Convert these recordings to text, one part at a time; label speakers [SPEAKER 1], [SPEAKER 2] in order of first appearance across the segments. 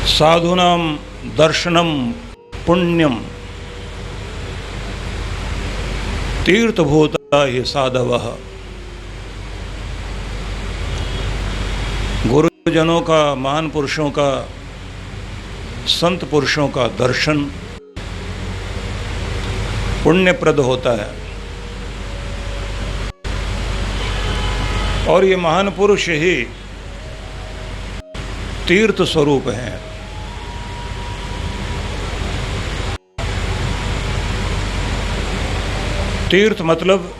[SPEAKER 1] साधूनां दर्शनम पुण्यम तीर्थभूता हि साधवः। गुरुजनों का, महान पुरुषों का, संत पुरुषों का दर्शन पुण्यप्रद होता है। और ये महान पुरुष ही तीर्थ स्वरूप हैं। तीर्थ मतलब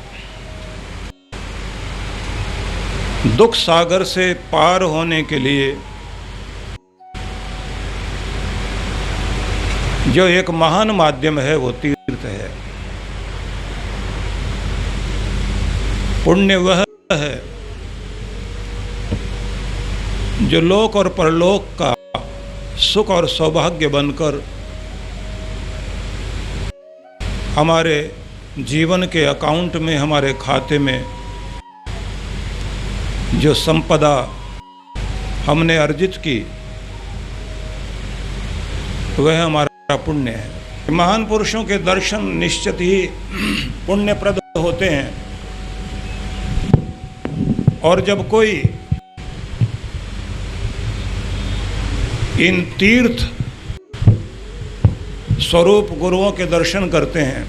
[SPEAKER 1] दुख सागर से पार होने के लिए जो एक महान माध्यम है वो तीर्थ है। पुण्य वह है जो लोक और परलोक का सुख और सौभाग्य बनकर हमारे जीवन के अकाउंट में, हमारे खाते में जो संपदा हमने अर्जित की वह हमारा पुण्य है। महान पुरुषों के दर्शन निश्चित ही पुण्यप्रद होते हैं। और जब कोई इन तीर्थ स्वरूप गुरुओं के दर्शन करते हैं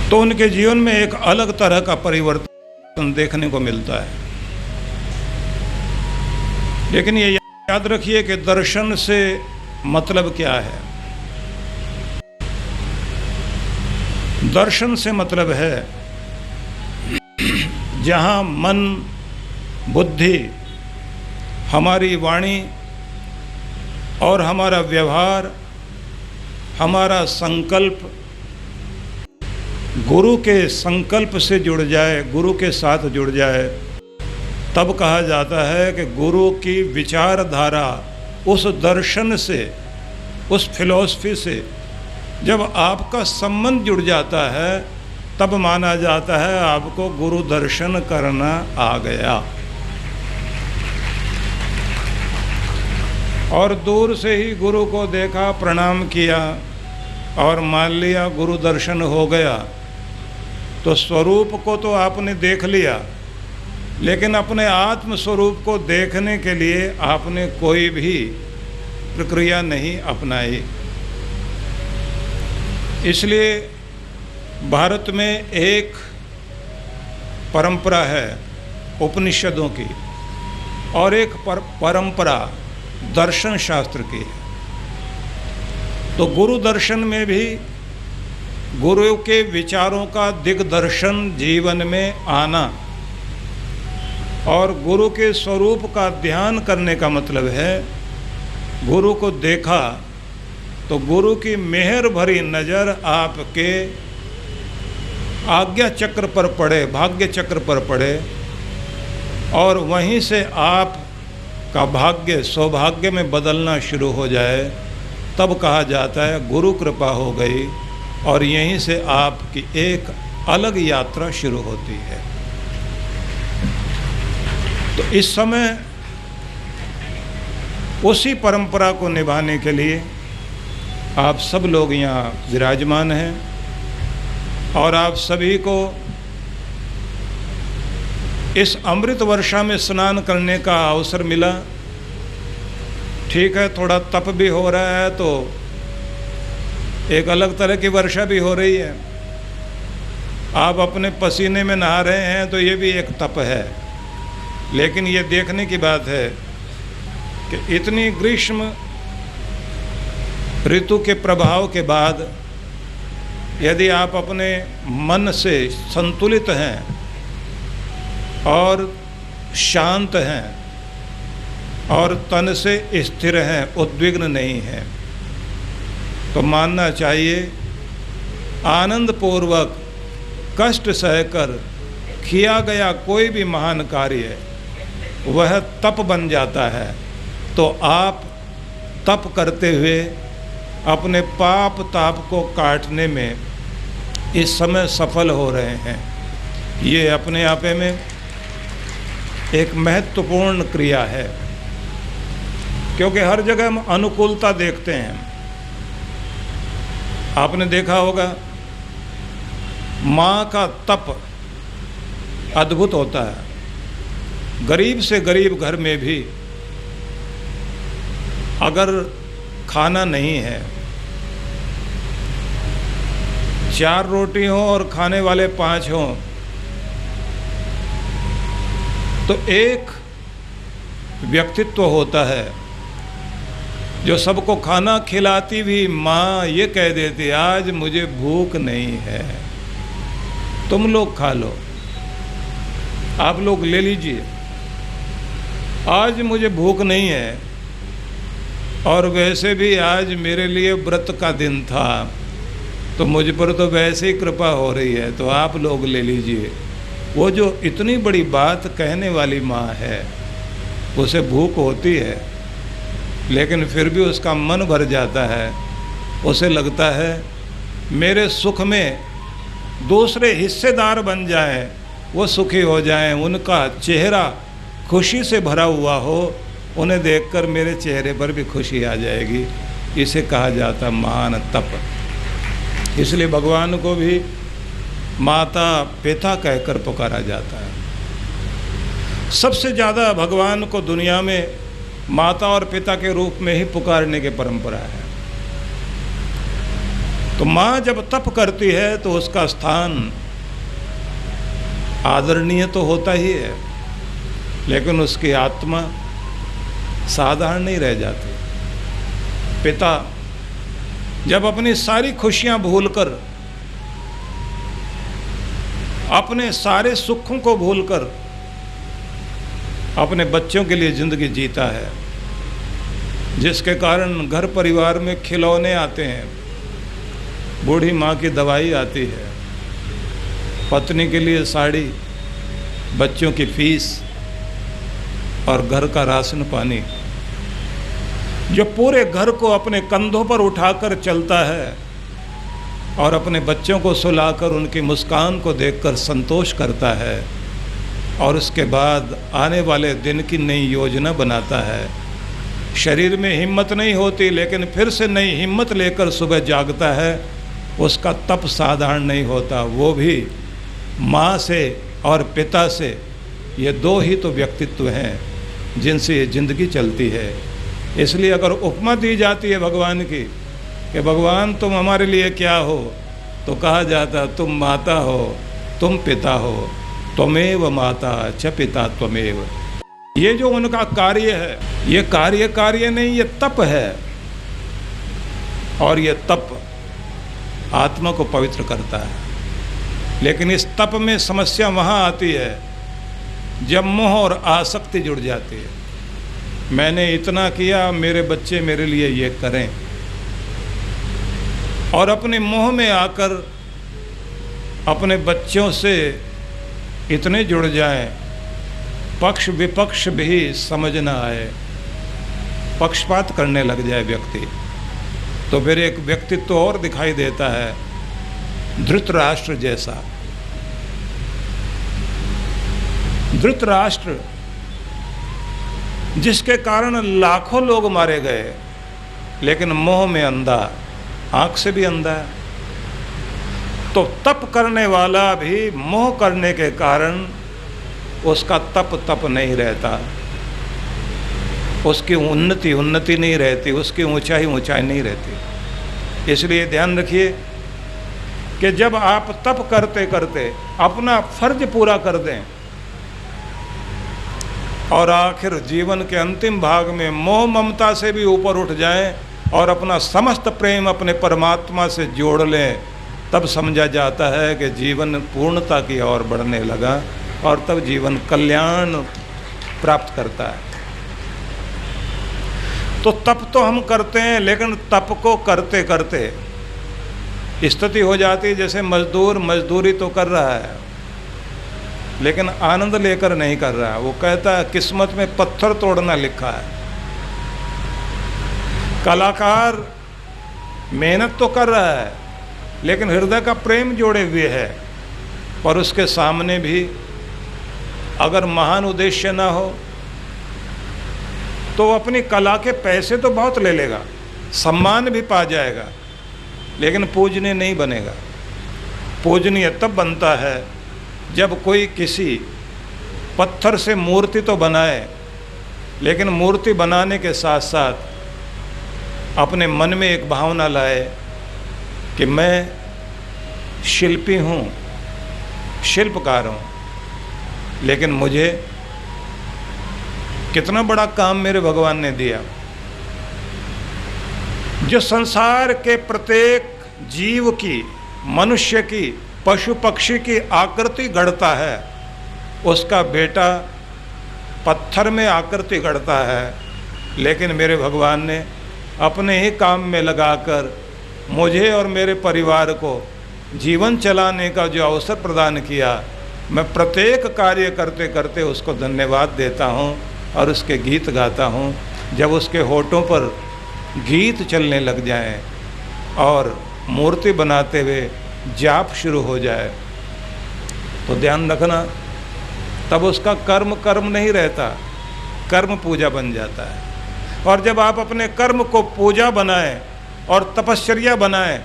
[SPEAKER 1] तो उनके जीवन में एक अलग तरह का परिवर्तन देखने को मिलता है। लेकिन ये याद रखिए कि दर्शन से मतलब क्या है। दर्शन से मतलब है जहाँ मन, बुद्धि, हमारी वाणी और हमारा व्यवहार, हमारा संकल्प गुरु के संकल्प से जुड़ जाए, गुरु के साथ जुड़ जाए, तब कहा जाता है कि गुरु की विचारधारा उस दर्शन से, उस फिलॉसफी से जब आपका संबंध जुड़ जाता है तब माना जाता है आपको गुरु दर्शन करना आ गया। और दूर से ही गुरु को देखा, प्रणाम किया और मान लिया गुरु दर्शन हो गया, तो स्वरूप को तो आपने देख लिया, लेकिन अपने आत्म स्वरूप को देखने के लिए आपने कोई भी प्रक्रिया नहीं अपनाई। इसलिए भारत में एक परंपरा है उपनिषदों की और एक परंपरा दर्शन शास्त्र की है। तो गुरु दर्शन में भी गुरु के विचारों का दिग्दर्शन जीवन में आना और गुरु के स्वरूप का ध्यान करने का मतलब है गुरु को देखा तो गुरु की मेहर भरी नज़र आपके आज्ञा चक्र पर पड़े, भाग्य चक्र पर पड़े और वहीं से आप का भाग्य सौभाग्य में बदलना शुरू हो जाए, तब कहा जाता है गुरु कृपा हो गई और यहीं से आपकी एक अलग यात्रा शुरू होती है। तो इस समय उसी परंपरा को निभाने के लिए आप सब लोग यहाँ विराजमान हैं और आप सभी को इस अमृत वर्षा में स्नान करने का अवसर मिला। ठीक है, थोड़ा तप भी हो रहा है तो एक अलग तरह की वर्षा भी हो रही है। आप अपने पसीने में नहा रहे हैं तो ये भी एक तप है। लेकिन ये देखने की बात है कि इतनी ग्रीष्म ऋतु के प्रभाव के बाद यदि आप अपने मन से संतुलित हैं और शांत हैं और तन से स्थिर हैं, उद्विग्न नहीं हैं, तो मानना चाहिए आनंद पूर्वक कष्ट सहकर किया गया कोई भी महान कार्य वह तप बन जाता है। तो आप तप करते हुए अपने पाप ताप को काटने में इस समय सफल हो रहे हैं। ये अपने आप में एक महत्वपूर्ण क्रिया है। क्योंकि हर जगह हम अनुकूलता देखते हैं। आपने देखा होगा माँ का तप अद्भुत होता है। गरीब से गरीब घर में भी अगर खाना नहीं है, 4 रोटी हो और खाने वाले 5 हों, तो एक व्यक्तित्व होता है जो सबको खाना खिलाती भी माँ ये कह देती, आज मुझे भूख नहीं है, तुम लोग खा लो, आप लोग ले लीजिए, आज मुझे भूख नहीं है, और वैसे भी आज मेरे लिए व्रत का दिन था, तो मुझ पर तो वैसे ही कृपा हो रही है, तो आप लोग ले लीजिए। वो जो इतनी बड़ी बात कहने वाली माँ है, उसे भूख होती है, लेकिन फिर भी उसका मन भर जाता है। उसे लगता है मेरे सुख में दूसरे हिस्सेदार बन जाएं, वो सुखी हो जाएं, उनका चेहरा खुशी से भरा हुआ हो, उन्हें देखकर मेरे चेहरे पर भी खुशी आ जाएगी। इसे कहा जाता महान तप। इसलिए भगवान को भी माता पिता कहकर पुकारा जाता है। सबसे ज़्यादा भगवान को दुनिया में माता और पिता के रूप में ही पुकारने की परंपरा है। तो माँ जब तप करती है तो उसका स्थान आदरणीय तो होता ही है, लेकिन उसकी आत्मा साधारण नहीं रह जाती। पिता जब अपनी सारी खुशियां भूलकर, अपने सारे सुखों को भूलकर अपने बच्चों के लिए ज़िंदगी जीता है, जिसके कारण घर परिवार में खिलौने आते हैं, बूढ़ी माँ की दवाई आती है, पत्नी के लिए साड़ी, बच्चों की फीस और घर का राशन पानी, जो पूरे घर को अपने कंधों पर उठाकर चलता है और अपने बच्चों को सुलाकर उनकी मुस्कान को देखकर संतोष करता है, और उसके बाद आने वाले दिन की नई योजना बनाता है। शरीर में हिम्मत नहीं होती, लेकिन फिर से नई हिम्मत लेकर सुबह जागता है। उसका तप साधारण नहीं होता। वो भी माँ से और पिता से, ये 2 ही तो व्यक्तित्व हैं जिनसे ये ज़िंदगी चलती है। इसलिए अगर उपमा दी जाती है भगवान की कि भगवान तुम हमारे लिए क्या हो, तो कहा जाता तुम माता हो, तुम पिता हो, त्वमेव माता च पिता त्वमेव। ये जो उनका कार्य है, ये कार्य नहीं, ये तप है, और ये तप आत्मा को पवित्र करता है। लेकिन इस तप में समस्या वहाँ आती है जब मोह और आसक्ति जुड़ जाती है। मैंने इतना किया, मेरे बच्चे मेरे लिए ये करें, और अपने मोह में आकर अपने बच्चों से इतने जुड़ जाएं, पक्ष विपक्ष भी समझ न आए, पक्षपात करने लग जाए व्यक्ति, तो फिर एक व्यक्तित्व और दिखाई देता है धृतराष्ट्र जैसा। धृतराष्ट्र जिसके कारण लाखों लोग मारे गए, लेकिन मोह में अंधा, आंख से भी अंधा है। तो तप करने वाला भी मोह करने के कारण उसका तप नहीं रहता, उसकी उन्नति नहीं रहती, उसकी ऊंचाई नहीं रहती। इसलिए ध्यान रखिए कि जब आप तप करते करते अपना फर्ज पूरा कर दें और आखिर जीवन के अंतिम भाग में मोह ममता से भी ऊपर उठ जाएं और अपना समस्त प्रेम अपने परमात्मा से जोड़ लें, तब समझा जाता है कि जीवन पूर्णता की ओर बढ़ने लगा, और तब जीवन कल्याण प्राप्त करता है। तो तप तो हम करते हैं, लेकिन तप को करते करते स्थिति हो जाती है जैसे मजदूर मजदूरी तो कर रहा है, लेकिन आनंद लेकर नहीं कर रहा है। वो कहता है किस्मत में पत्थर तोड़ना लिखा है। कलाकार मेहनत तो कर रहा है, लेकिन हृदय का प्रेम जोड़े हुए है, पर उसके सामने भी अगर महान उद्देश्य ना हो तो अपनी कला के पैसे तो बहुत ले लेगा, सम्मान भी पा जाएगा, लेकिन पूजनीय नहीं बनेगा। पूजनीय तब बनता है जब कोई किसी पत्थर से मूर्ति तो बनाए, लेकिन मूर्ति बनाने के साथ साथ अपने मन में एक भावना लाए कि मैं शिल्पी हूँ, शिल्पकार हूँ, लेकिन मुझे कितना बड़ा काम मेरे भगवान ने दिया। जो संसार के प्रत्येक जीव की, मनुष्य की, पशु पक्षी की आकृति गढ़ता है, उसका बेटा पत्थर में आकृति गढ़ता है, लेकिन मेरे भगवान ने अपने ही काम में लगाकर मुझे और मेरे परिवार को जीवन चलाने का जो अवसर प्रदान किया, मैं प्रत्येक कार्य करते करते उसको धन्यवाद देता हूँ और उसके गीत गाता हूँ। जब उसके होठों पर गीत चलने लग जाएं और मूर्ति बनाते हुए जाप शुरू हो जाए, तो ध्यान रखना, तब उसका कर्म कर्म नहीं रहता, कर्म पूजा बन जाता है। और जब आप अपने कर्म को पूजा बनाएं और तपश्चर्या बनाएं,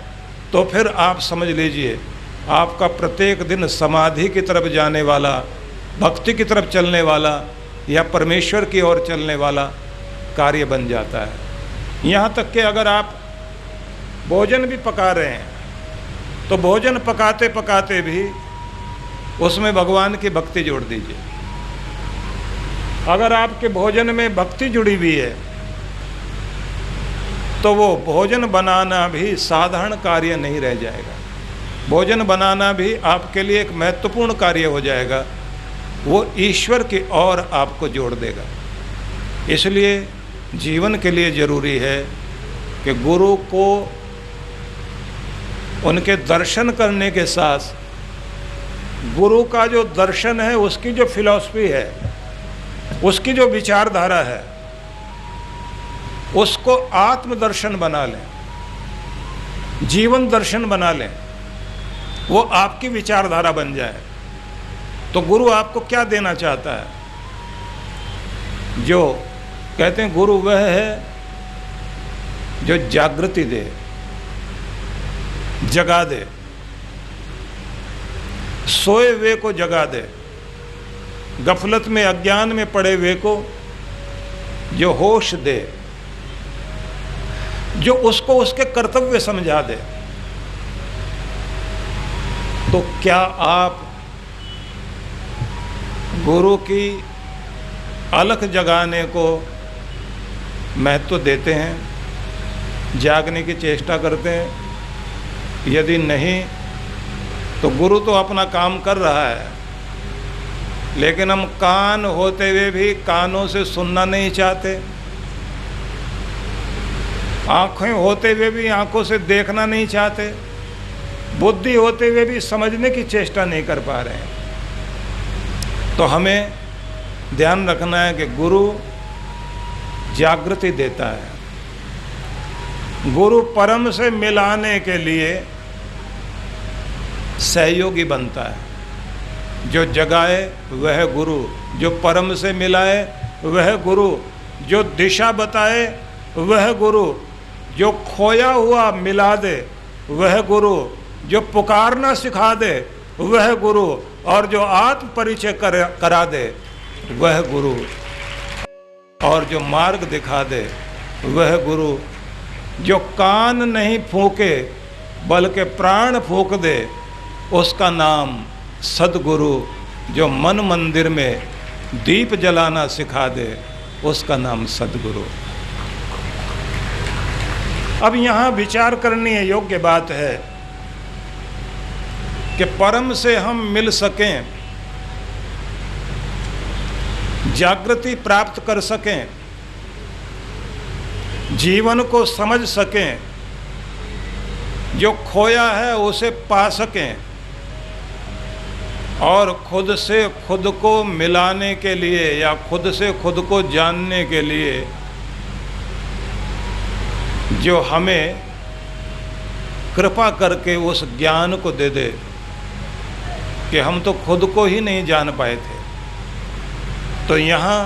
[SPEAKER 1] तो फिर आप समझ लीजिए आपका प्रत्येक दिन समाधि की तरफ जाने वाला, भक्ति की तरफ चलने वाला या परमेश्वर की ओर चलने वाला कार्य बन जाता है। यहाँ तक कि अगर आप भोजन भी पका रहे हैं, तो भोजन पकाते पकाते भी उसमें भगवान की भक्ति जोड़ दीजिए। अगर आपके भोजन में भक्ति जुड़ी हुई है, तो वो भोजन बनाना भी साधारण कार्य नहीं रह जाएगा। भोजन बनाना भी आपके लिए एक महत्वपूर्ण कार्य हो जाएगा, वो ईश्वर की ओर आपको जोड़ देगा। इसलिए जीवन के लिए ज़रूरी है कि गुरु को उनके दर्शन करने के साथ, गुरु का जो दर्शन है, उसकी जो फिलॉसफी है, उसकी जो विचारधारा है, उसको आत्मदर्शन बना लें, जीवन दर्शन बना लें, वो आपकी विचारधारा बन जाए। तो गुरु आपको क्या देना चाहता है? जो कहते हैं गुरु वह है जो जागृति दे, जगा दे, सोए हुए को जगा दे, गफलत में अज्ञान में पड़े हुए को जो होश दे, जो उसको उसके कर्तव्य समझा दे। तो क्या आप गुरु की अलख जगाने को महत्व देते हैं, जागने की चेष्टा करते हैं? यदि नहीं, तो गुरु तो अपना काम कर रहा है, लेकिन हम कान होते हुए भी कानों से सुनना नहीं चाहते, आँखें होते हुए भी आँखों से देखना नहीं चाहते, बुद्धि होते हुए भी समझने की चेष्टा नहीं कर पा रहे हैं। तो हमें ध्यान रखना है कि गुरु जागृति देता है। गुरु परम से मिलाने के लिए सहयोगी बनता है। जो जगाए वह गुरु, जो परम से मिलाए वह गुरु, जो दिशा बताए वह गुरु, जो खोया हुआ मिला दे वह गुरु, जो पुकारना सिखा दे वह गुरु, और जो आत्म परिचय करा दे वह गुरु, और जो मार्ग दिखा दे वह गुरु, जो कान नहीं फूके बल्कि प्राण फूक दे उसका नाम सद्गुरु, जो मन मंदिर में दीप जलाना सिखा दे उसका नाम सद्गुरु। अब यहाँ विचार करने योग्य बात है कि परम से हम मिल सकें, जागृति प्राप्त कर सकें, जीवन को समझ सकें, जो खोया है उसे पा सकें, और खुद से खुद को मिलाने के लिए या खुद से खुद को जानने के लिए जो हमें कृपा करके उस ज्ञान को दे दे कि हम तो खुद को ही नहीं जान पाए थे। तो यहाँ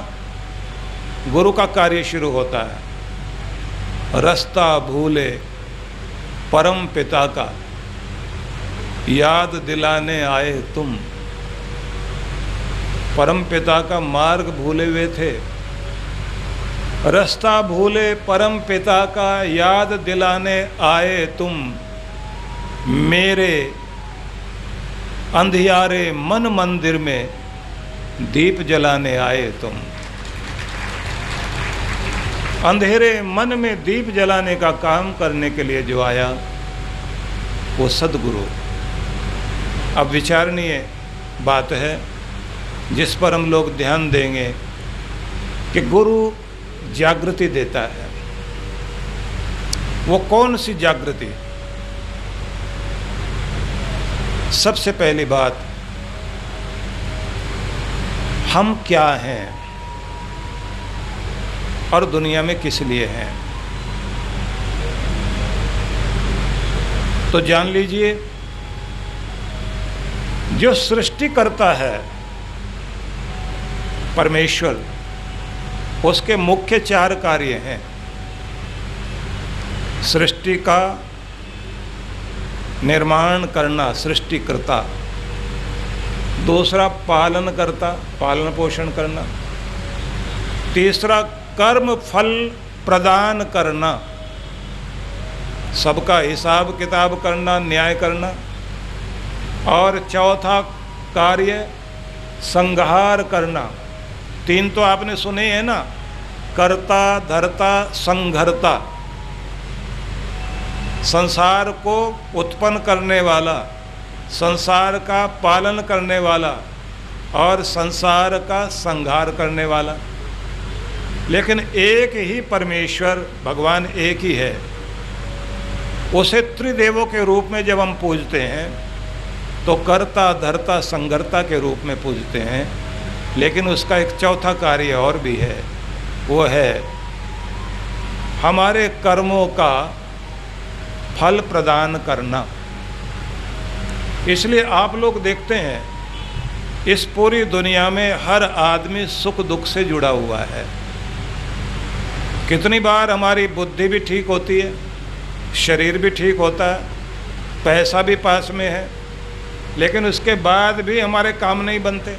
[SPEAKER 1] गुरु का कार्य शुरू होता है। रास्ता भूले परम पिता का, याद दिलाने आए तुम। परम पिता का मार्ग भूले हुए थे, रास्ता भूले परम पिता का, याद दिलाने आए तुम। मेरे अंधियारे मन मंदिर में दीप जलाने आए तुम। अंधेरे मन में दीप जलाने का काम करने के लिए जो आया वो सद्गुरु। अब विचारणीय बात है जिस पर हम लोग ध्यान देंगे कि गुरु जागृति देता है। वो कौन सी जागृति? सबसे पहली बात, हम क्या हैं और दुनिया में किस लिए हैं। तो जान लीजिए, जो सृष्टि करता है परमेश्वर, उसके मुख्य 4 कार्य हैं। सृष्टि का निर्माण करना, सृष्टिकर्ता। दूसरा पालन करता, पालन पोषण करना। तीसरा कर्म फल प्रदान करना, सबका हिसाब किताब करना, न्याय करना। और चौथा कार्य संहार करना। 3 तो आपने सुने हैं ना, कर्ता धर्ता संहर्ता। संसार को उत्पन्न करने वाला, संसार का पालन करने वाला और संसार का संहार करने वाला। लेकिन एक ही परमेश्वर भगवान एक ही है। उसे त्रिदेवों के रूप में जब हम पूजते हैं तो कर्ता धर्ता संहर्ता के रूप में पूजते हैं। लेकिन उसका एक चौथा कार्य और भी है, वो है हमारे कर्मों का फल प्रदान करना। इसलिए आप लोग देखते हैं इस पूरी दुनिया में हर आदमी सुख दुख से जुड़ा हुआ है। कितनी बार हमारी बुद्धि भी ठीक होती है, शरीर भी ठीक होता है, पैसा भी पास में है, लेकिन उसके बाद भी हमारे काम नहीं बनते।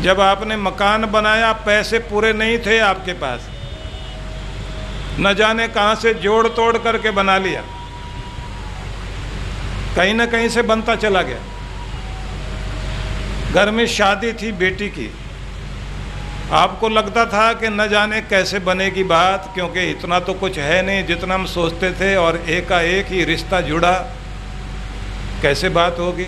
[SPEAKER 1] जब आपने मकान बनाया, पैसे पूरे नहीं थे आपके पास, न जाने कहाँ से जोड़ तोड़ करके बना लिया, कहीं ना कहीं से बनता चला गया। घर में शादी थी बेटी की, आपको लगता था कि न जाने कैसे बनेगी बात, क्योंकि इतना तो कुछ है नहीं जितना हम सोचते थे, और एकाएक ही रिश्ता जुड़ा, कैसे बात होगी।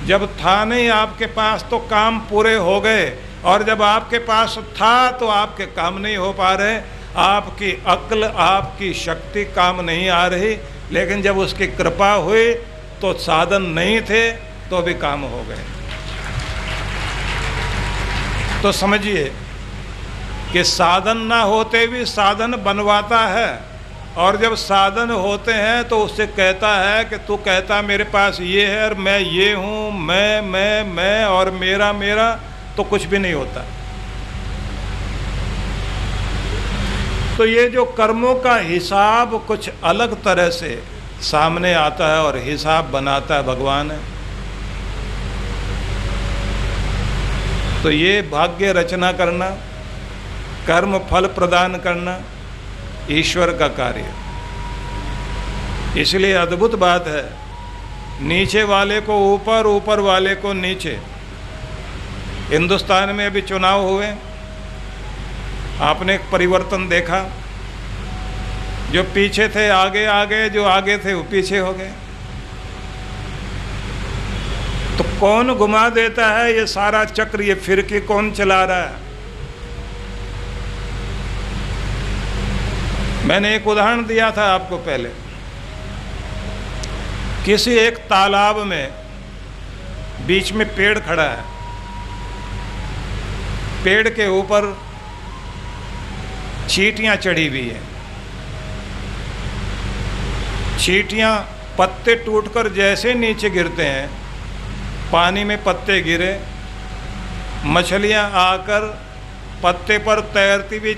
[SPEAKER 1] जब था नहीं आपके पास तो काम पूरे हो गए, और जब आपके पास था तो आपके काम नहीं हो पा रहे। आपकी अक्ल, आपकी शक्ति काम नहीं आ रही। लेकिन जब उसकी कृपा हुई तो साधन नहीं थे तो भी काम हो गए। तो समझिए कि साधन ना होते भी साधन बनवाता है, और जब साधन होते हैं तो उससे कहता है कि तू कहता मेरे पास ये है और मैं ये हूँ, मैं और मेरा मेरा, तो कुछ भी नहीं होता। तो ये जो कर्मों का हिसाब कुछ अलग तरह से सामने आता है और हिसाब बनाता है भगवान है। तो ये भाग्य रचना करना, कर्म फल प्रदान करना ईश्वर का कार्य। इसलिए अद्भुत बात है, नीचे वाले को ऊपर, ऊपर वाले को नीचे। हिंदुस्तान में अभी चुनाव हुए, आपने एक परिवर्तन देखा, जो पीछे थे आगे आ गए, जो आगे थे वो पीछे हो गए। तो कौन घुमा देता है ये सारा चक्र, ये फिरकी कौन चला रहा है? मैंने एक उदाहरण दिया था आपको पहले। किसी एक तालाब में बीच में पेड़ खड़ा है, पेड़ के ऊपर चींटियां चढ़ी हुई हैं। चींटियां पत्ते टूटकर जैसे नीचे गिरते हैं, पानी में पत्ते गिरे, मछलियां आकर पत्ते पर तैरती हुई।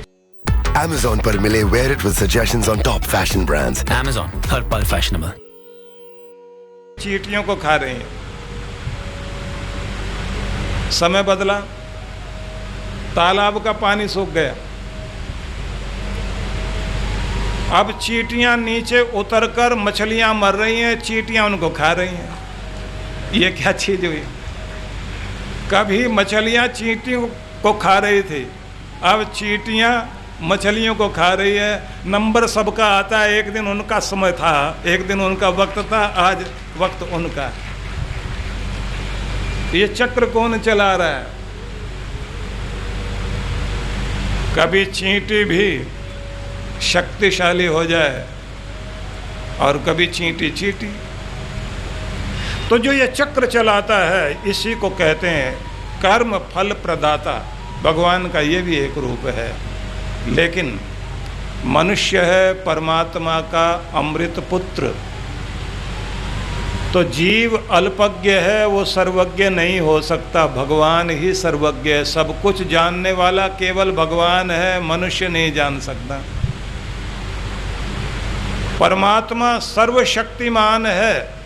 [SPEAKER 2] Amazon पर मिले wear it with suggestions on top fashion brands.
[SPEAKER 3] Amazon, हर पल फैशनेबल।
[SPEAKER 1] चींटियों को खा रही हैं। समय बदला, तालाब का पानी सूख गया। अब चींटियां नीचे उतरकर मछलियां मर रही हैं, चींटियां उनको खा रही हैं। ये क्या चीज हुई? कभी मछलियां चींटियों को खा रही थी, अब चींटियां मछलियों को खा रही है। नंबर सबका आता है, एक दिन उनका समय था, एक दिन उनका वक्त था, आज वक्त उनका है। ये चक्र कौन चला रहा है? कभी चींटी भी शक्तिशाली हो जाए और कभी चींटी चींटी। तो जो ये चक्र चलाता है इसी को कहते हैं कर्म फल प्रदाता। भगवान का ये भी एक रूप है। लेकिन मनुष्य है परमात्मा का अमृत पुत्र। तो जीव अल्पज्ञ है, वो सर्वज्ञ नहीं हो सकता। भगवान ही सर्वज्ञ है। सब कुछ जानने वाला केवल भगवान है, मनुष्य नहीं जान सकता। परमात्मा सर्वशक्तिमान है।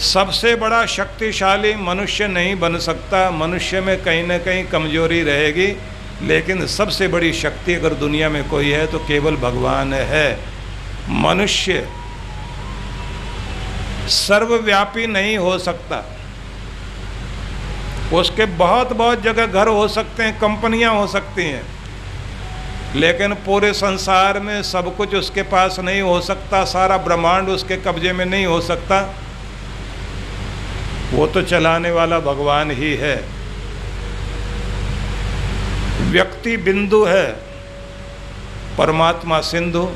[SPEAKER 1] सबसे बड़ा शक्तिशाली मनुष्य नहीं बन सकता। मनुष्य में कहीं ना कहीं कमजोरी रहेगी, लेकिन सबसे बड़ी शक्ति अगर दुनिया में कोई है तो केवल भगवान है। मनुष्य सर्वव्यापी नहीं हो सकता। उसके बहुत बहुत जगह घर हो सकते हैं, कंपनियां हो सकती हैं, लेकिन पूरे संसार में सब कुछ उसके पास नहीं हो सकता। सारा ब्रह्मांड उसके कब्जे में नहीं हो सकता। वो तो चलाने वाला भगवान ही है। व्यक्ति बिंदु है, परमात्मा सिंधु।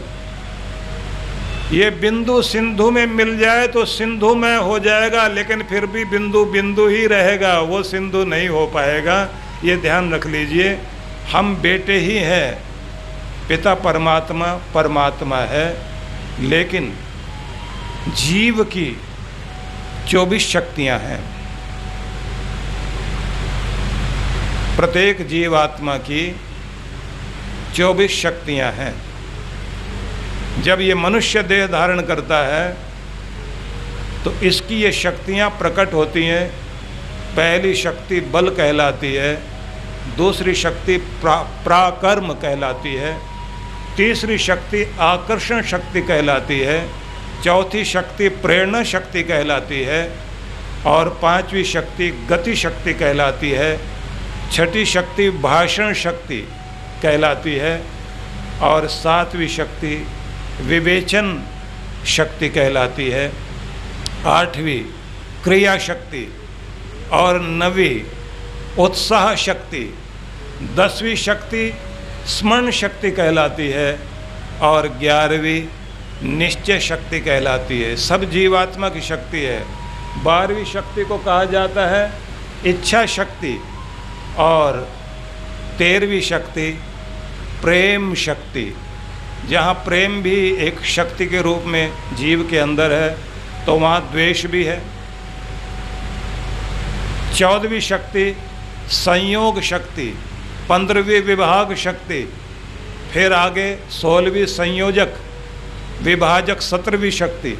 [SPEAKER 1] ये बिंदु सिंधु में मिल जाए तो सिंधु में हो जाएगा, लेकिन फिर भी बिंदु बिंदु ही रहेगा, वो सिंधु नहीं हो पाएगा। ये ध्यान रख लीजिए। हम बेटे ही हैं, पिता परमात्मा परमात्मा है, लेकिन जीव की 24 शक्तियां हैं। प्रत्येक जीवात्मा की 24 शक्तियां हैं। जब ये मनुष्य देह धारण करता है तो इसकी ये शक्तियां प्रकट होती हैं। पहली शक्ति बल कहलाती है, दूसरी शक्ति प्राकर्म कहलाती है, तीसरी शक्ति आकर्षण शक्ति कहलाती है, चौथी शक्ति प्रेरणा शक्ति कहलाती है, और पांचवी शक्ति गति शक्ति कहलाती है, छठी शक्ति भाषण शक्ति कहलाती है, और सातवीं शक्ति विवेचन शक्ति कहलाती है, आठवीं क्रिया शक्ति, और नवीं उत्साह शक्ति, 10वीं शक्ति स्मरण शक्ति कहलाती है, और 11वीं निश्चय शक्ति कहलाती है। सब जीवात्मा की शक्ति है। 12वीं शक्ति को कहा जाता है इच्छा शक्ति, और 13वीं शक्ति प्रेम शक्ति। जहाँ प्रेम भी एक शक्ति के रूप में जीव के अंदर है, तो वहाँ द्वेष भी है। 14वीं शक्ति संयोग शक्ति, 15वीं विभाग शक्ति, फिर आगे 16वीं संयोजक विभाजक 17वीं शक्ति,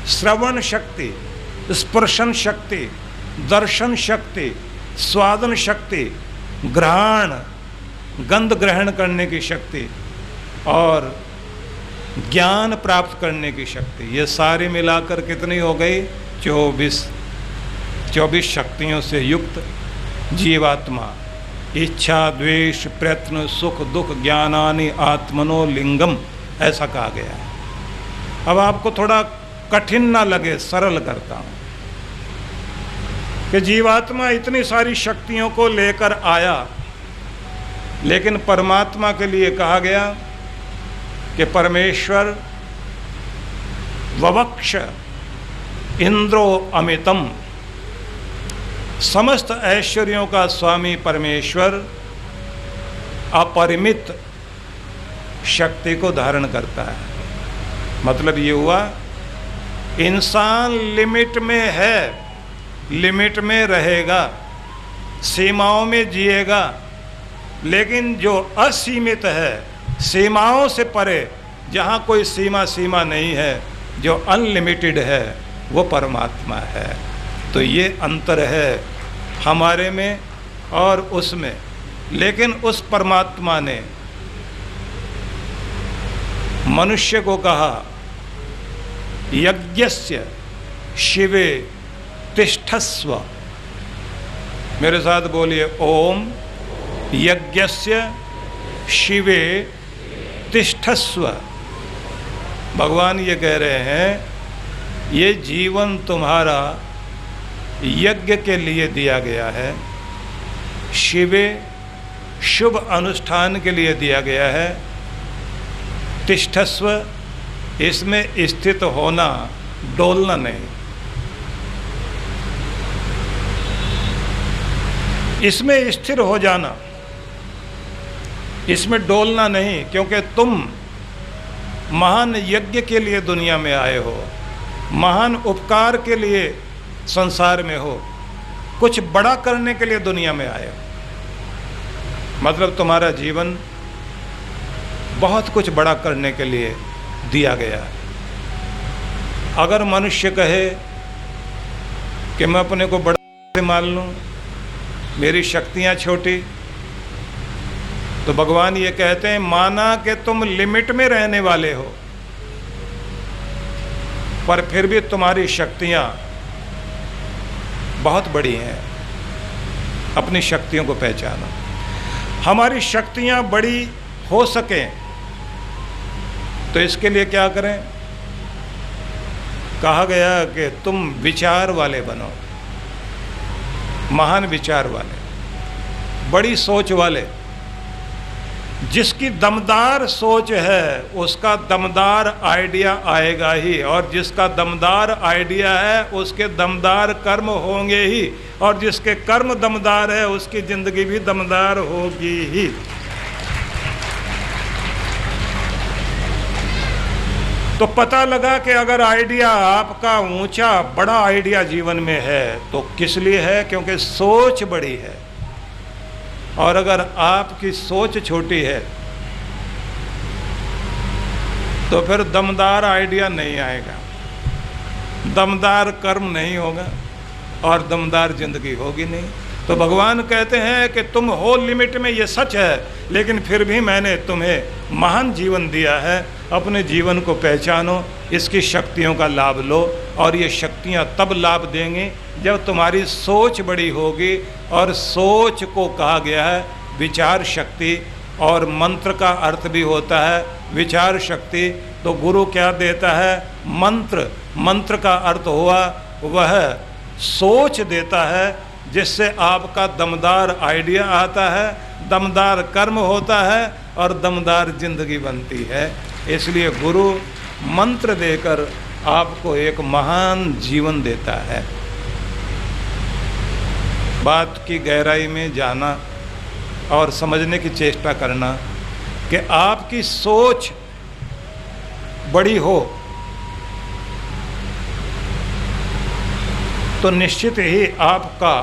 [SPEAKER 1] श्रवण शक्ति, स्पर्शन शक्ति, दर्शन शक्ति, स्वादन शक्ति, घ्राण गंध ग्रहण करने की शक्ति, और ज्ञान प्राप्त करने की शक्ति। ये सारी मिलाकर कितनी हो गई? 24 शक्तियों से युक्त जीवात्मा। इच्छा द्वेष प्रयत्न सुख दुख ज्ञानानि आत्मनो लिंगम, ऐसा कहा गया है। अब आपको थोड़ा कठिन ना लगे, सरल करता हूँ कि जीवात्मा इतनी सारी शक्तियों को लेकर आया, लेकिन परमात्मा के लिए कहा गया कि परमेश्वर ववक्ष इंद्रो अमितम, समस्त ऐश्वर्यों का स्वामी परमेश्वर अपरिमित शक्ति को धारण करता है। मतलब ये हुआ इंसान लिमिट में है, लिमिट में रहेगा, सीमाओं में जिएगा, लेकिन जो असीमित है, सीमाओं से परे, जहाँ कोई सीमा नहीं है, जो अनलिमिटेड है, वो परमात्मा है। तो ये अंतर है हमारे में और उसमें। लेकिन उस परमात्मा ने मनुष्य को कहा, यज्ञस्य शिवे तिष्ठस्व। मेरे साथ बोलिए, ओम यज्ञस्य शिवे तिष्ठस्व। भगवान ये कह रहे हैं, ये जीवन तुम्हारा यज्ञ के लिए दिया गया है, शिवे शुभ अनुष्ठान के लिए दिया गया है, तिष्ठस्व इसमें स्थित होना, डोलना नहीं। इसमें स्थिर हो जाना, इसमें डोलना नहीं, क्योंकि तुम महान यज्ञ के लिए दुनिया में आए हो, महान उपकार के लिए संसार में हो, कुछ बड़ा करने के लिए दुनिया में आए हो। मतलब तुम्हारा जीवन बहुत कुछ बड़ा करने के लिए दिया गया है। अगर मनुष्य कहे कि मैं अपने को बड़ा से मान लूं, मेरी शक्तियां छोटी, तो भगवान ये कहते हैं, माना कि तुम लिमिट में रहने वाले हो, पर फिर भी तुम्हारी शक्तियां बहुत बड़ी हैं। अपनी शक्तियों को पहचानो। हमारी शक्तियां बड़ी हो सकें तो इसके लिए क्या करें? कहा गया कि तुम विचार वाले बनो, महान विचार वाले, बड़ी सोच वाले। जिसकी दमदार सोच है उसका दमदार आइडिया आएगा ही, और जिसका दमदार आइडिया है उसके दमदार कर्म होंगे ही, और जिसके कर्म दमदार है उसकी जिंदगी भी दमदार होगी ही। तो पता लगा कि अगर आइडिया आपका ऊंचा बड़ा आइडिया जीवन में है तो किस लिए है? क्योंकि सोच बड़ी है। और अगर आपकी सोच छोटी है तो फिर दमदार आइडिया नहीं आएगा, दमदार कर्म नहीं होगा और दमदार जिंदगी होगी नहीं। तो भगवान कहते हैं कि तुम हो लिमिट में, ये सच है, लेकिन फिर भी मैंने तुम्हें महान जीवन दिया है। अपने जीवन को पहचानो, इसकी शक्तियों का लाभ लो, और ये शक्तियाँ तब लाभ देंगी जब तुम्हारी सोच बड़ी होगी। और सोच को कहा गया है विचार शक्ति, और मंत्र का अर्थ भी होता है विचार शक्ति। तो गुरु क्या देता है? मंत्र। मंत्र का अर्थ हुआ वह सोच देता है जिससे आपका दमदार आइडिया आता है, दमदार कर्म होता है और दमदार जिंदगी बनती है। इसलिए गुरु मंत्र देकर आपको एक महान जीवन देता है। बात की गहराई में जाना और समझने की चेष्टा करना कि आपकी सोच बड़ी हो तो निश्चित ही आपका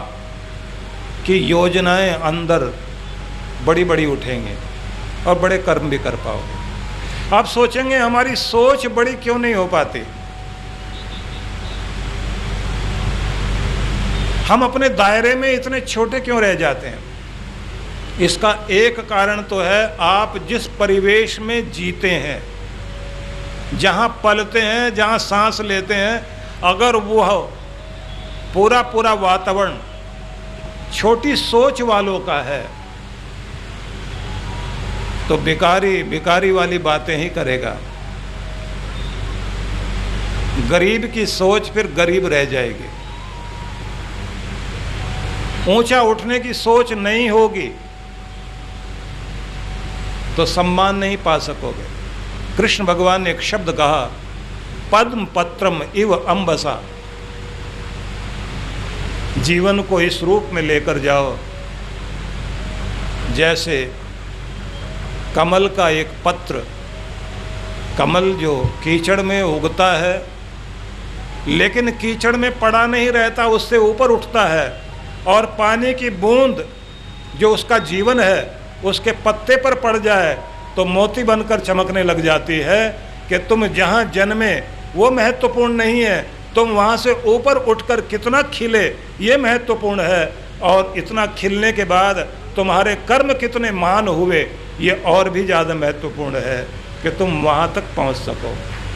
[SPEAKER 1] की योजनाएं अंदर बड़ी बड़ी उठेंगे और बड़े कर्म भी कर पाओगे। आप सोचेंगे हमारी सोच बड़ी क्यों नहीं हो पाती, हम अपने दायरे में इतने छोटे क्यों रह जाते हैं? इसका एक कारण तो है आप जिस परिवेश में जीते हैं, जहाँ पलते हैं, जहाँ सांस लेते हैं, अगर वह पूरा वातावरण छोटी सोच वालों का है तो भिखारी वाली बातें ही करेगा। गरीब की सोच फिर गरीब रह जाएगी। ऊंचा उठने की सोच नहीं होगी तो सम्मान नहीं पा सकोगे। कृष्ण भगवान ने एक शब्द कहा, पद्म पत्रम इव अंबसा। जीवन को इस रूप में लेकर जाओ जैसे कमल का एक पत्र, कमल जो कीचड़ में उगता है लेकिन कीचड़ में पड़ा नहीं रहता, उससे ऊपर उठता है, और पानी की बूंद जो उसका जीवन है उसके पत्ते पर पड़ जाए तो मोती बनकर चमकने लग जाती है। कि तुम जहाँ जन्मे वो महत्वपूर्ण नहीं है, तुम वहाँ से ऊपर उठकर कितना खिले ये महत्वपूर्ण है। और इतना खिलने के बाद तुम्हारे कर्म कितने महान हुए ये और भी ज़्यादा महत्वपूर्ण है कि तुम वहाँ तक पहुँच सको,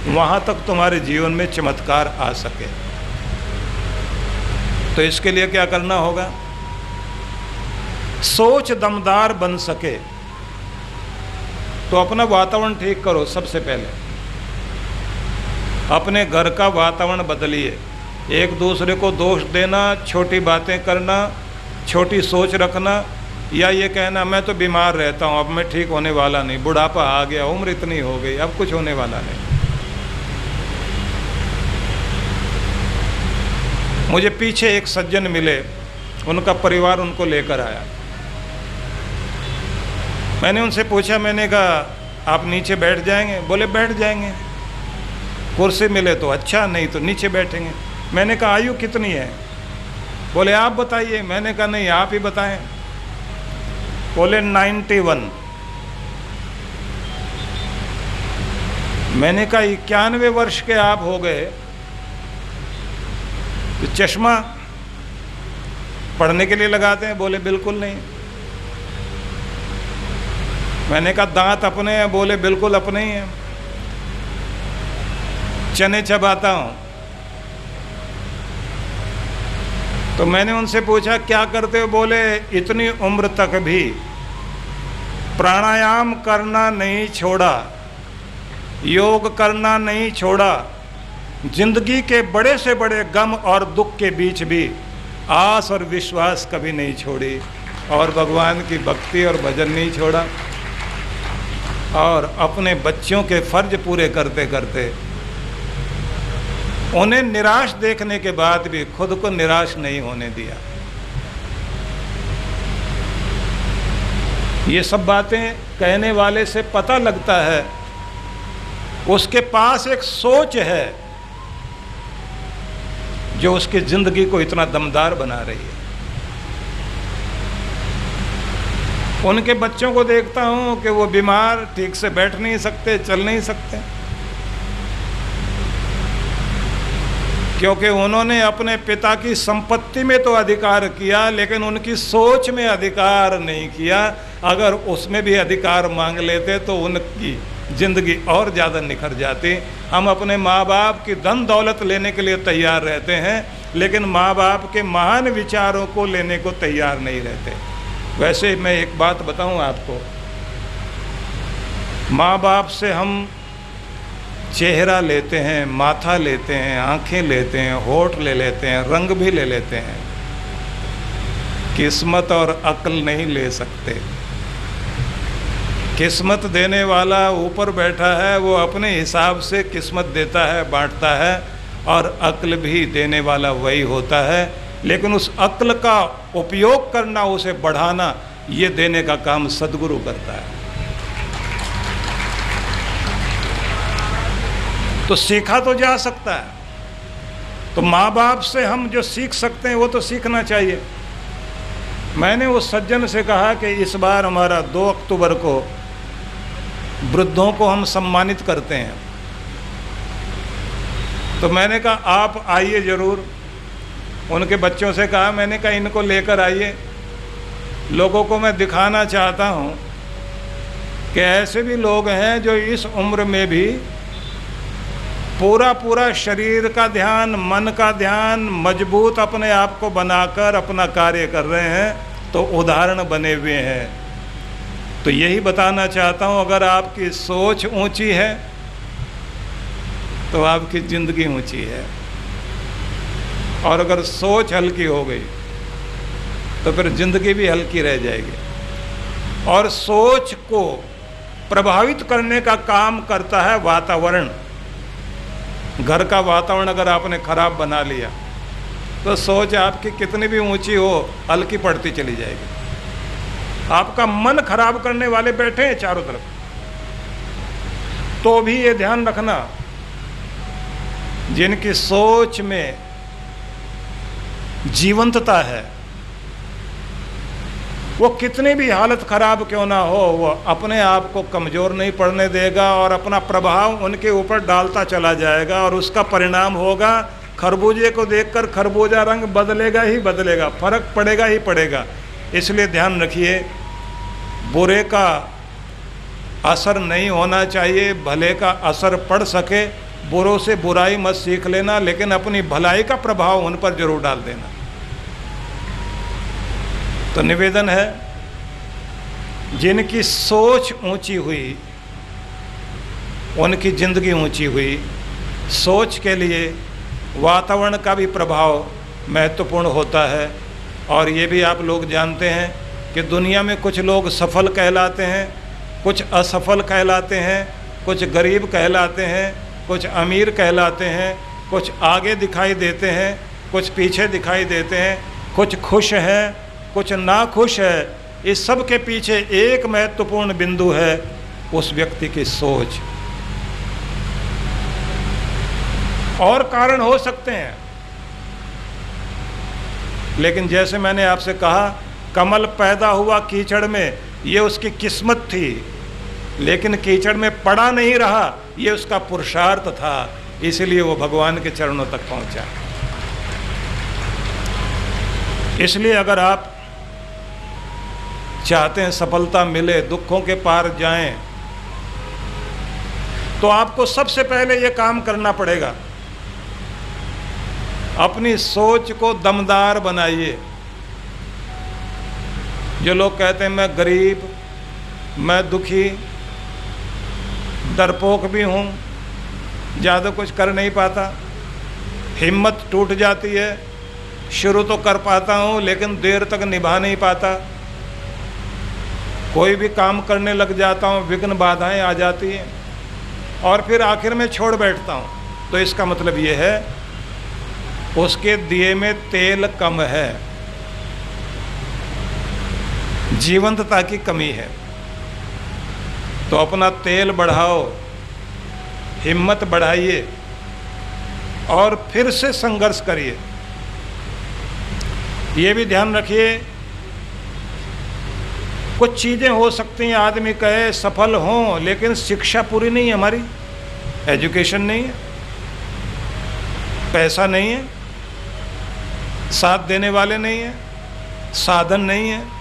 [SPEAKER 1] वहाँ तक तुम्हारे जीवन में चमत्कार आ सके। तो इसके लिए क्या करना होगा? सोच दमदार बन सके तो अपना वातावरण ठीक करो। सबसे पहले अपने घर का वातावरण बदलिए। एक दूसरे को दोष देना, छोटी बातें करना, छोटी सोच रखना, या ये कहना मैं तो बीमार रहता हूँ, अब मैं ठीक होने वाला नहीं, बुढ़ापा आ गया, उम्र इतनी हो गई, अब कुछ होने वाला नहीं। मुझे पीछे एक सज्जन मिले, उनका परिवार उनको लेकर आया। मैंने उनसे पूछा, मैंने कहा आप नीचे बैठ जाएंगे? बोले बैठ जाएंगे, कुर्सी मिले तो अच्छा, नहीं तो नीचे बैठेंगे। मैंने कहा आयु कितनी है? बोले आप बताइए। मैंने कहा नहीं आप ही बताएं। बोले 91। मैंने कहा 91 वर्ष के आप हो गए तो चश्मा पढ़ने के लिए लगाते हैं? बोले बिल्कुल नहीं। मैंने कहा दांत अपने हैं? बोले बिल्कुल अपने ही हैं। चने चबाता हूँ। तो मैंने उनसे पूछा क्या करते हो? बोले इतनी उम्र तक भी प्राणायाम करना नहीं छोड़ा, योग करना नहीं छोड़ा, जिंदगी के बड़े से बड़े गम और दुख के बीच भी आस और विश्वास कभी नहीं छोड़ी, और भगवान की भक्ति और भजन नहीं छोड़ा, और अपने बच्चों के फर्ज पूरे करते करते उन्हें निराश देखने के बाद भी खुद को निराश नहीं होने दिया। ये सब बातें कहने वाले से पता लगता है उसके पास एक सोच है जो उसकी जिंदगी को इतना दमदार बना रही है। उनके बच्चों को देखता हूं कि वो बीमार, ठीक से बैठ नहीं सकते, चल नहीं सकते, क्योंकि उन्होंने अपने पिता की संपत्ति में तो अधिकार किया लेकिन उनकी सोच में अधिकार नहीं किया। अगर उसमें भी अधिकार मांग लेते तो उनकी जिंदगी और ज़्यादा निखर जाती। हम अपने माँ बाप की धन दौलत लेने के लिए तैयार रहते हैं लेकिन माँ बाप के महान विचारों को लेने को तैयार नहीं रहते। वैसे मैं एक बात बताऊं आपको, माँ बाप से हम चेहरा लेते हैं, माथा लेते हैं, आंखें लेते हैं, होठ ले लेते हैं, रंग भी ले लेते हैं, किस्मत और अक्ल नहीं ले सकते। किस्मत देने वाला ऊपर बैठा है, वो अपने हिसाब से किस्मत देता है, बांटता है, और अक्ल भी देने वाला वही होता है। लेकिन उस अक्ल का उपयोग करना, उसे बढ़ाना, ये देने का काम सद्गुरु करता है। तो सीखा तो जा सकता है, तो माँ बाप से हम जो सीख सकते हैं वो तो सीखना चाहिए। मैंने उस सज्जन से कहा कि इस बार हमारा 2 अक्टूबर को वृद्धों को हम सम्मानित करते हैं, तो मैंने कहा आप आइए ज़रूर। उनके बच्चों से कहा, मैंने कहा इनको लेकर आइए, लोगों को मैं दिखाना चाहता हूँ कि ऐसे भी लोग हैं जो इस उम्र में भी पूरा शरीर का ध्यान, मन का ध्यान, मजबूत अपने आप को बनाकर अपना कार्य कर रहे हैं, तो उदाहरण बने हुए हैं। तो यही बताना चाहता हूँ, अगर आपकी सोच ऊंची है तो आपकी ज़िंदगी ऊंची है, और अगर सोच हल्की हो गई तो फिर ज़िंदगी भी हल्की रह जाएगी। और सोच को प्रभावित करने का काम करता है वातावरण। घर का वातावरण अगर आपने खराब बना लिया तो सोच आपकी कितनी भी ऊंची हो, हल्की पड़ती चली जाएगी। आपका मन खराब करने वाले बैठे हैं चारों तरफ, तो भी ये ध्यान रखना, जिनकी सोच में जीवंतता है, वो कितनी भी हालत खराब क्यों ना हो, वो अपने आप को कमज़ोर नहीं पड़ने देगा और अपना प्रभाव उनके ऊपर डालता चला जाएगा। और उसका परिणाम होगा, खरबूजे को देखकर खरबूजा रंग बदलेगा ही बदलेगा, फर्क पड़ेगा ही पड़ेगा। इसलिए ध्यान रखिए, बुरे का असर नहीं होना चाहिए, भले का असर पड़ सके। बुरों से बुराई मत सीख लेना, लेकिन अपनी भलाई का प्रभाव उन पर जरूर डाल देना। तो निवेदन है, जिनकी सोच ऊंची हुई उनकी जिंदगी ऊंची हुई। सोच के लिए वातावरण का भी प्रभाव महत्वपूर्ण होता है। और ये भी आप लोग जानते हैं कि दुनिया में कुछ लोग सफल कहलाते हैं, कुछ असफल कहलाते हैं, कुछ गरीब कहलाते हैं, कुछ अमीर कहलाते हैं, कुछ आगे दिखाई देते हैं, कुछ पीछे दिखाई देते हैं, कुछ खुश हैं, कुछ नाखुश है। इस सब के पीछे एक महत्वपूर्ण बिंदु है, उस व्यक्ति की सोच। और कारण हो सकते हैं, लेकिन जैसे मैंने आपसे कहा, कमल पैदा हुआ कीचड़ में, ये उसकी किस्मत थी, लेकिन कीचड़ में पड़ा नहीं रहा, ये उसका पुरुषार्थ था। इसलिए वो भगवान के चरणों तक पहुंचा। इसलिए अगर आप चाहते हैं सफलता मिले, दुखों के पार जाएं, तो आपको सबसे पहले ये काम करना पड़ेगा, अपनी सोच को दमदार बनाइए। जो लोग कहते हैं मैं गरीब, मैं दुखी, डरपोक भी हूँ, ज़्यादा कुछ कर नहीं पाता, हिम्मत टूट जाती है, शुरू तो कर पाता हूँ लेकिन देर तक निभा नहीं पाता, कोई भी काम करने लग जाता हूँ विघ्न बाधाएं आ जाती हैं और फिर आखिर में छोड़ बैठता हूँ, तो इसका मतलब ये है उसके दिए में तेल कम है, जीवंतता की कमी है। तो अपना तेल बढ़ाओ, हिम्मत बढ़ाइए और फिर से संघर्ष करिए। ये भी ध्यान रखिए, कुछ चीज़ें हो सकती हैं आदमी कहे सफल हों, लेकिन शिक्षा पूरी नहीं है हमारी, एजुकेशन नहीं है, पैसा नहीं है, साथ देने वाले नहीं हैं, साधन नहीं है।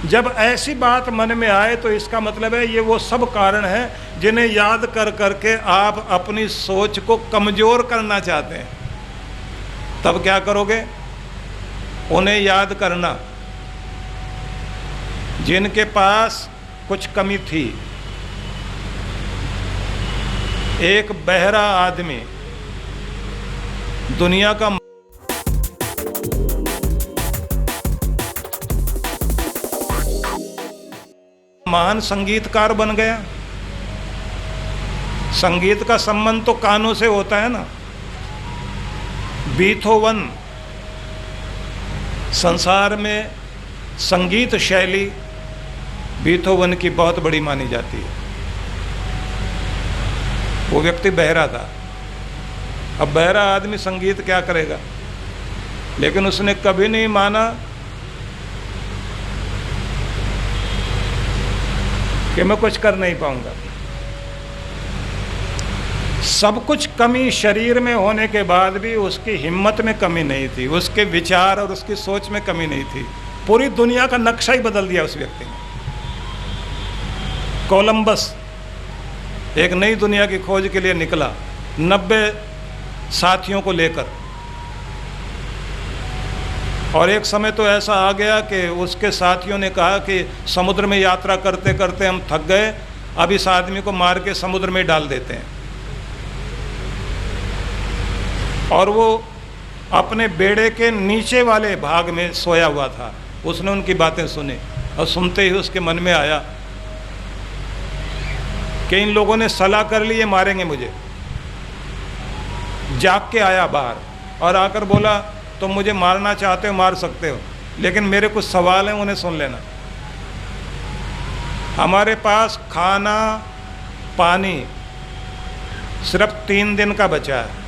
[SPEAKER 1] जब ऐसी बात मन में आए तो इसका मतलब है ये वो सब कारण हैं जिन्हें याद कर करके आप अपनी सोच को कमज़ोर करना चाहते हैं। तब क्या करोगे? उन्हें याद करना जिनके पास कुछ कमी थी। एक बहरा आदमी दुनिया का महान संगीतकार बन गया। संगीत का संबंध तो कानों से होता है ना। बीथोवन संसार में संगीत शैली बीथोवन की बहुत बड़ी मानी जाती है। वो व्यक्ति बहरा था। अब बहरा आदमी संगीत क्या करेगा, लेकिन उसने कभी नहीं माना कि मैं कुछ कर नहीं पाऊंगा। सब कुछ कमी शरीर में होने के बाद भी उसकी हिम्मत में कमी नहीं थी, उसके विचार और उसकी सोच में कमी नहीं थी। पूरी दुनिया का नक्शा ही बदल दिया उस व्यक्ति ने। कोलंबस एक नई दुनिया की खोज के लिए निकला 90 साथियों को लेकर, और एक समय तो ऐसा आ गया कि उसके साथियों ने कहा कि समुद्र में यात्रा करते करते हम थक गए, अब इस आदमी को मार के समुद्र में डाल देते हैं। और वो अपने बेड़े के नीचे वाले भाग में सोया हुआ था। उसने उनकी बातें सुनी और सुनते ही उसके मन में आया कि इन लोगों ने सलाह कर ली, ये मारेंगे मुझे। जाग के आया बाहर और आकर बोला, तुम मुझे मारना चाहते हो मार सकते हो, लेकिन मेरे कुछ सवाल हैं, उन्हें सुन लेना। हमारे पास खाना पानी सिर्फ 3 दिन का बचा है,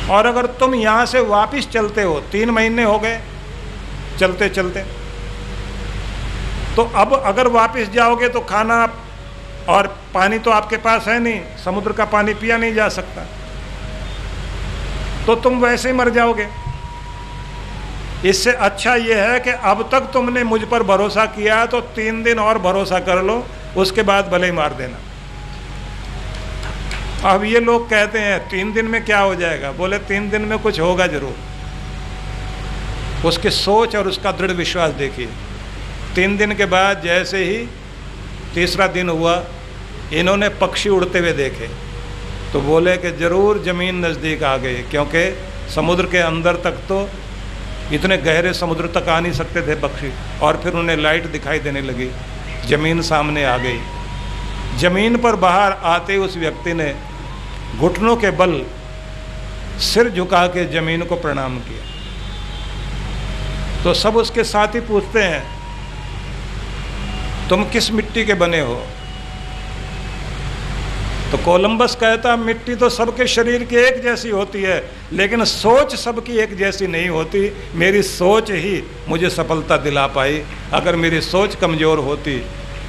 [SPEAKER 1] और अगर तुम यहाँ से वापस चलते हो, 3 महीने हो गए, चलते चलते। तो अब अगर वापस जाओगे तो खाना और पानी तो आपके पास है नहीं, समुद्र का पानी पिया नहीं जा सकता, तो तुम वैसे ही मर जाओगे। इससे अच्छा यह है कि अब तक तुमने मुझ पर भरोसा किया तो 3 दिन और भरोसा कर लो, उसके बाद भले ही मार देना। अब ये लोग कहते हैं 3 दिन में क्या हो जाएगा, बोले 3 दिन में कुछ होगा जरूर। उसकी सोच और उसका दृढ़ विश्वास देखिए। 3 दिन के बाद जैसे ही तीसरा दिन हुआ, इन्होंने पक्षी उड़ते हुए देखे तो बोले कि जरूर ज़मीन नज़दीक आ गई, क्योंकि समुद्र के अंदर तक तो इतने गहरे समुद्र तक आ नहीं सकते थे पक्षी। और फिर उन्हें लाइट दिखाई देने लगी, ज़मीन सामने आ गई। ज़मीन पर बाहर आते ही उस व्यक्ति ने घुटनों के बल सिर झुका के ज़मीन को प्रणाम किया। तो सब उसके साथी पूछते हैं तुम किस मिट्टी के बने हो? तो कोलंबस कहता मिट्टी तो सबके शरीर की एक जैसी होती है, लेकिन सोच सबकी एक जैसी नहीं होती। मेरी सोच ही मुझे सफलता दिला पाई। अगर मेरी सोच कमज़ोर होती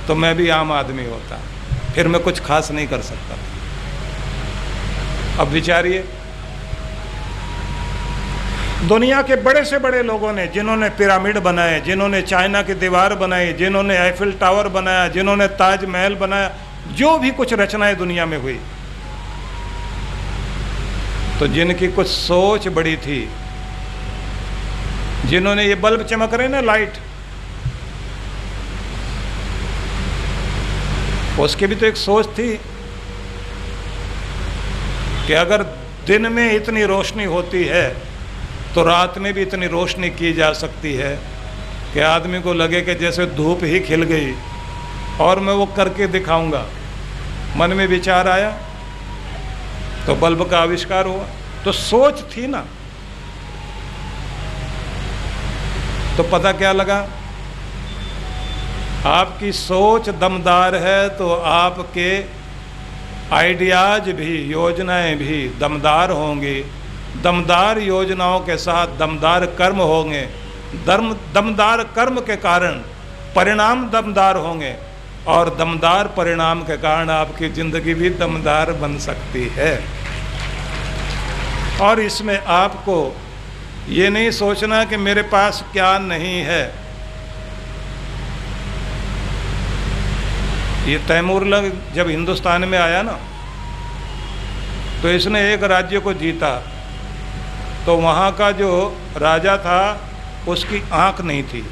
[SPEAKER 1] तो मैं भी आम आदमी होता, फिर मैं कुछ खास नहीं कर सकता। अब विचारिए, दुनिया के बड़े से बड़े लोगों ने, जिन्होंने पिरामिड बनाए, जिन्होंने चाइना की दीवार बनाई, जिन्होंने आईफिल टावर बनाया, जिन्होंने ताजमहल बनाया, जो भी कुछ रचनाएं दुनिया में हुई, तो जिनकी कुछ सोच बड़ी थी, जिन्होंने ये बल्ब चमक रहे ना लाइट, उसकी भी तो एक सोच थी कि अगर दिन में इतनी रोशनी होती है तो रात में भी इतनी रोशनी की जा सकती है कि आदमी को लगे कि जैसे धूप ही खिल गई और मैं वो करके दिखाऊंगा। मन में विचार आया तो बल्ब का आविष्कार हुआ। तो सोच थी ना। तो पता क्या लगा, आपकी सोच दमदार है तो आपके आइडियाज भी, योजनाएं भी दमदार होंगी। दमदार योजनाओं के साथ दमदार कर्म होंगे। दमदार कर्म के कारण परिणाम दमदार होंगे और दमदार परिणाम के कारण आपकी ज़िंदगी भी दमदार बन सकती है। और इसमें आपको ये नहीं सोचना कि मेरे पास क्या नहीं है। ये तैमूर जब हिंदुस्तान में आया ना, तो इसने एक राज्य को जीता। तो वहाँ का जो राजा था उसकी आँख नहीं थी,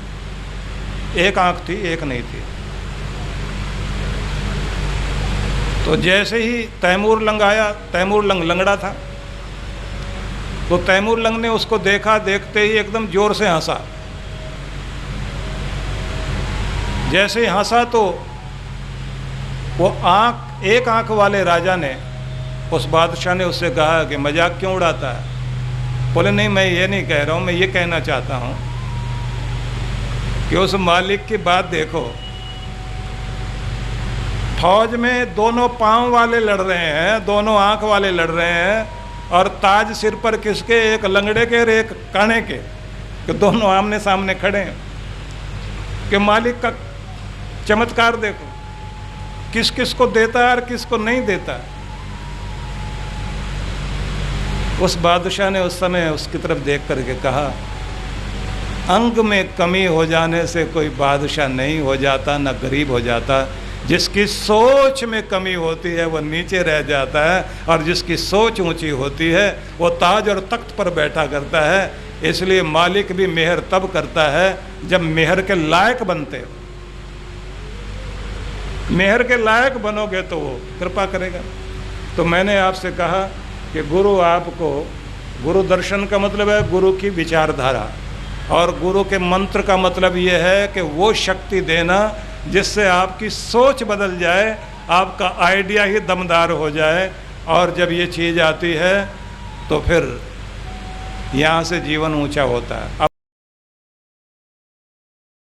[SPEAKER 1] एक आँख थी, एक नहीं थी। तो जैसे ही तैमूर लंग आया, तैमूर लंग लंगड़ा था, तो तैमूर लंग ने उसको देखा, देखते ही एकदम जोर से हंसा। जैसे ही हंसा तो वो एक आंख वाले राजा ने, उस बादशाह ने उससे कहा कि मजाक क्यों उड़ाता है? बोले नहीं, मैं ये नहीं कह रहा हूँ, मैं ये कहना चाहता हूँ कि उस मालिक की बात देखो। फौज में दोनों पांव वाले लड़ रहे हैं, दोनों आंख वाले लड़ रहे हैं, और ताज सिर पर किसके? एक लंगड़े के और एक काने के, कि दोनों आमने सामने खड़े हैं। कि मालिक का चमत्कार देखो, किस किस को देता है और किस को नहीं देता। उस बादशाह ने उस समय उसकी तरफ देख करके कहा, अंग में कमी हो जाने से कोई बादशाह नहीं हो जाता, ना गरीब हो जाता। जिसकी सोच में कमी होती है वो नीचे रह जाता है, और जिसकी सोच ऊंची होती है वो ताज और तख्त पर बैठा करता है। इसलिए मालिक भी मेहर तब करता है जब मेहर के लायक बनते हो। मेहर के लायक बनोगे तो वो कृपा करेगा। तो मैंने आपसे कहा कि गुरु आपको, गुरु दर्शन का मतलब है गुरु की विचारधारा, और गुरु के मंत्र का मतलब ये है कि वो शक्ति देना जिससे आपकी सोच बदल जाए, आपका आइडिया ही दमदार हो जाए। और जब ये चीज़ आती है तो फिर यहाँ से जीवन ऊंचा होता है।